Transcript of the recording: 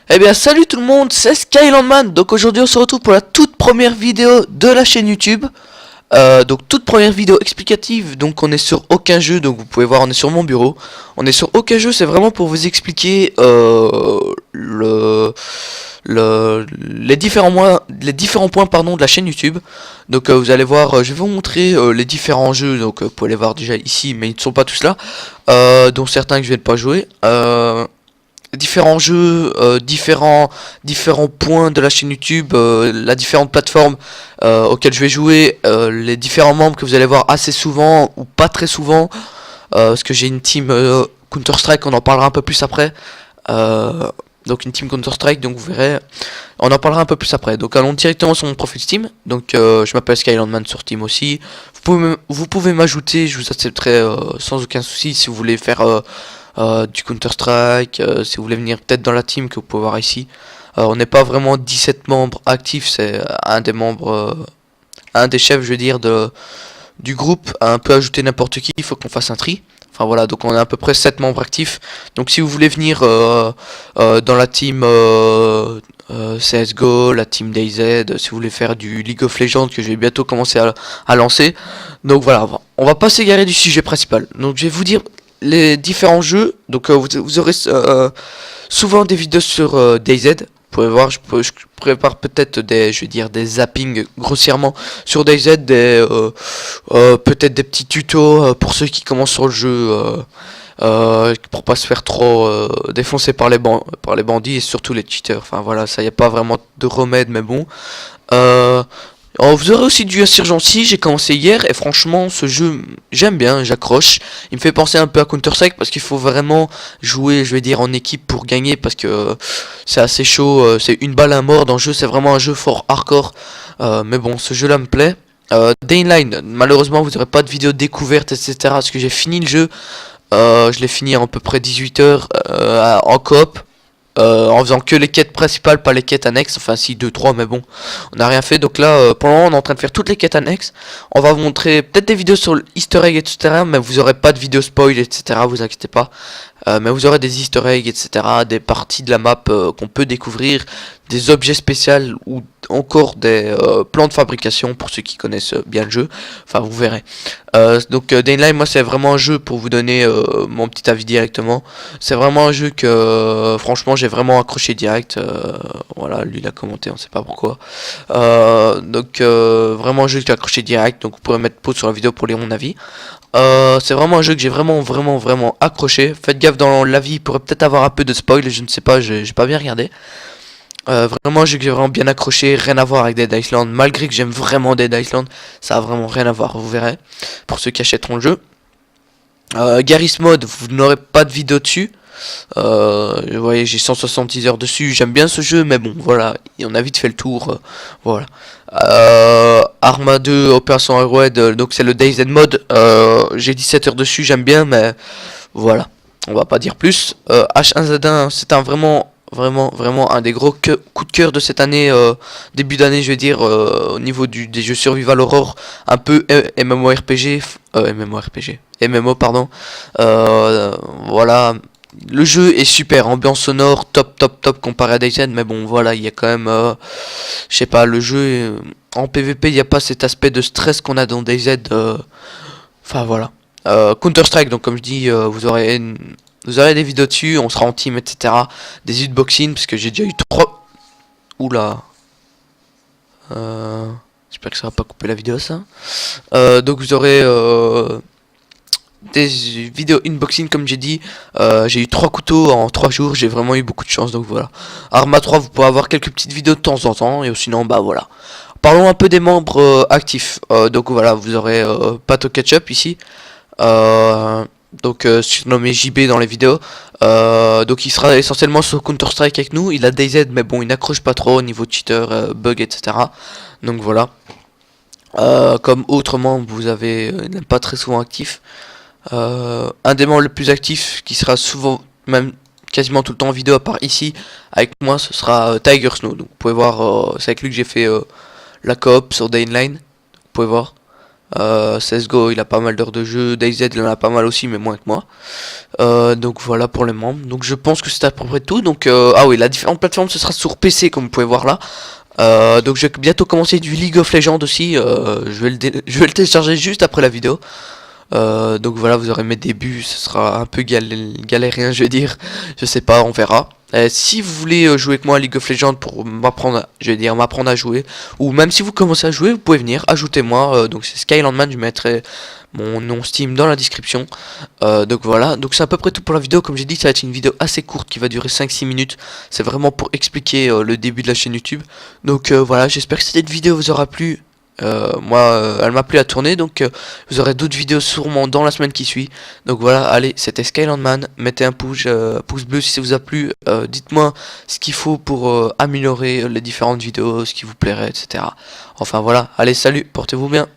Eh bien salut tout le monde, c'est Skylandman. Donc aujourd'hui on se retrouve pour la toute première vidéo de la chaîne YouTube. Donc toute première vidéo explicative. Donc on est sur aucun jeu, donc vous pouvez voir on est sur mon bureau. On est sur aucun jeu, c'est vraiment pour vous expliquer les différents points pardon, de la chaîne YouTube. Donc vous allez voir, je vais vous montrer les différents jeux. Donc vous pouvez les voir déjà ici, mais ils ne sont pas tous là. Dont certains que je vais pas jouer. Différents jeux, différents points de la chaîne YouTube, la différentes plateformes auxquelles je vais jouer, les différents membres que vous allez voir assez souvent ou pas très souvent, parce que j'ai une team Counter Strike, on en parlera un peu plus après. Donc une team Counter Strike, donc vous verrez, on en parlera un peu plus après. Donc allons directement sur mon profil Steam. Donc je m'appelle Skylandman sur Steam aussi. Vous pouvez m'ajouter, je vous accepterai sans aucun souci si vous voulez faire du Counter Strike, si vous voulez venir peut-être dans la team que vous pouvez voir ici. On n'est pas vraiment 17 membres actifs, c'est un des membres, un des chefs je veux dire du groupe a un peu ajouté n'importe qui, il faut qu'on fasse un tri. Enfin voilà, donc on a à peu près 7 membres actifs. Donc si vous voulez venir dans la team CSGO, la team DayZ, si vous voulez faire du League of Legends que je vais bientôt commencer à lancer. Donc voilà, on va pas s'égarer du sujet principal. Donc je vais vous dire les différents jeux. Donc vous aurez souvent des vidéos sur DayZ. Vous pouvez voir, je prépare peut-être je vais dire des zappings grossièrement sur DayZ, peut-être des petits tutos pour ceux qui commencent sur le jeu, pour pas se faire trop défoncer par les bandits et surtout les cheaters. Enfin voilà, ça y a pas vraiment de remède, mais bon. Vous aurez aussi du Insurgency, j'ai commencé hier et franchement ce jeu j'aime bien, j'accroche. Il me fait penser un peu à Counter Strike parce qu'il faut vraiment jouer, je vais dire, en équipe pour gagner parce que c'est assez chaud, c'est une balle à mort dans le jeu, c'est vraiment un jeu fort hardcore. Mais bon, ce jeu là me plaît. Day in Line, malheureusement vous n'aurez pas de vidéo découverte etc. Parce que j'ai fini le jeu, je l'ai fini à peu près 18 heures en coop. En faisant que les quêtes principales, pas les quêtes annexes, enfin si 2-3 mais bon, on n'a rien fait. Donc là pour le moment on est en train de faire toutes les quêtes annexes. On va vous montrer peut-être des vidéos sur l'easter egg etc, mais vous aurez pas de vidéo spoil etc, vous inquiétez pas. Mais vous aurez des easter eggs etc, des parties de la map qu'on peut découvrir, des objets spéciaux ou encore des plans de fabrication pour ceux qui connaissent bien le jeu. Enfin vous verrez. Donc Day in Line, moi c'est vraiment un jeu pour vous donner mon petit avis directement. C'est vraiment un jeu que franchement j'ai vraiment accroché direct. Voilà, lui il a commenté, on sait pas pourquoi. Donc vraiment un jeu que j'ai accroché direct. Donc vous pourrez mettre pause sur la vidéo pour lire mon avis. C'est vraiment un jeu que j'ai vraiment accroché. Faites gaffe dans l'avis, il pourrait peut-être avoir un peu de spoil, je ne sais pas, j'ai pas bien regardé. Vraiment un jeu que j'ai vraiment bien accroché, rien à voir avec Dead Island, malgré que j'aime vraiment Dead Island, ça a vraiment rien à voir, vous verrez, pour ceux qui achèteront le jeu. Garry's Mod, vous n'aurez pas de vidéo dessus. Vous voyez, j'ai 166 heures dessus, j'aime bien ce jeu, mais bon, voilà, on a vite fait le tour, voilà. Arma 2, Opération Arrowhead, donc c'est le DayZ Mode, j'ai 17 heures dessus, j'aime bien, mais voilà, on va pas dire plus. H1Z1, c'est un vraiment un des gros coups de cœur de cette année, début d'année je veux dire, au niveau des jeux Survival Horror, un peu MMORPG, MMO pardon, voilà. Le jeu est super, ambiance sonore, top comparé à DayZ, mais bon voilà, il y a quand même, je sais pas, le jeu, en PVP, il n'y a pas cet aspect de stress qu'on a dans DayZ, enfin voilà. Counter Strike, donc comme je dis, vous aurez des vidéos dessus, on sera en team, etc. Des hitboxing, parce que j'ai déjà eu 3... Oula. J'espère que ça va pas couper la vidéo, ça. Donc vous aurez des vidéos unboxing, comme j'ai dit. J'ai eu 3 couteaux en 3 jours, j'ai vraiment eu beaucoup de chance, donc voilà. Arma 3, vous pouvez avoir quelques petites vidéos de temps en temps, et sinon, bah voilà. Parlons un peu des membres actifs. Donc voilà, vous aurez Pato Ketchup ici. Donc surnommé JB dans les vidéos. Donc il sera essentiellement sur Counter Strike avec nous. Il a DayZ mais bon il n'accroche pas trop au niveau cheater, bug etc. Donc voilà. Comme autrement vous avez n'est pas très souvent actif. Un des membres les plus actifs qui sera souvent, même quasiment tout le temps en vidéo à part ici avec moi, ce sera Tiger Snow. Donc vous pouvez voir, c'est avec lui que j'ai fait la coop sur Day in Line. Vous pouvez voir. CSGO il a pas mal d'heures de jeu, DayZ il en a pas mal aussi mais moins que moi. Donc voilà pour les membres. Donc je pense que c'est à peu près tout. Donc ah oui, la différentes plateformes ce sera sur PC comme vous pouvez voir là. Donc je vais bientôt commencer du League of Legends aussi. Je vais le télécharger juste après la vidéo. Donc voilà, vous aurez mes débuts, ce sera un peu galérien je veux dire, je sais pas, on verra. Si vous voulez jouer avec moi à League of Legends pour m'apprendre, je vais dire m'apprendre à jouer, ou même si vous commencez à jouer, vous pouvez venir, ajoutez-moi, donc c'est Skylandman, je mettrai mon nom Steam dans la description. Donc voilà, donc c'est à peu près tout pour la vidéo, comme j'ai dit ça va être une vidéo assez courte qui va durer 5-6 minutes, c'est vraiment pour expliquer le début de la chaîne YouTube. Donc voilà, j'espère que cette vidéo vous aura plu. Moi, elle m'a plu à tourner, donc vous aurez d'autres vidéos sûrement dans la semaine qui suit. Donc voilà, allez, c'était Skylandman. Mettez un pouce bleu si ça vous a plu. Dites-moi ce qu'il faut pour améliorer les différentes vidéos, ce qui vous plairait, etc. Enfin voilà, allez, salut, portez-vous bien.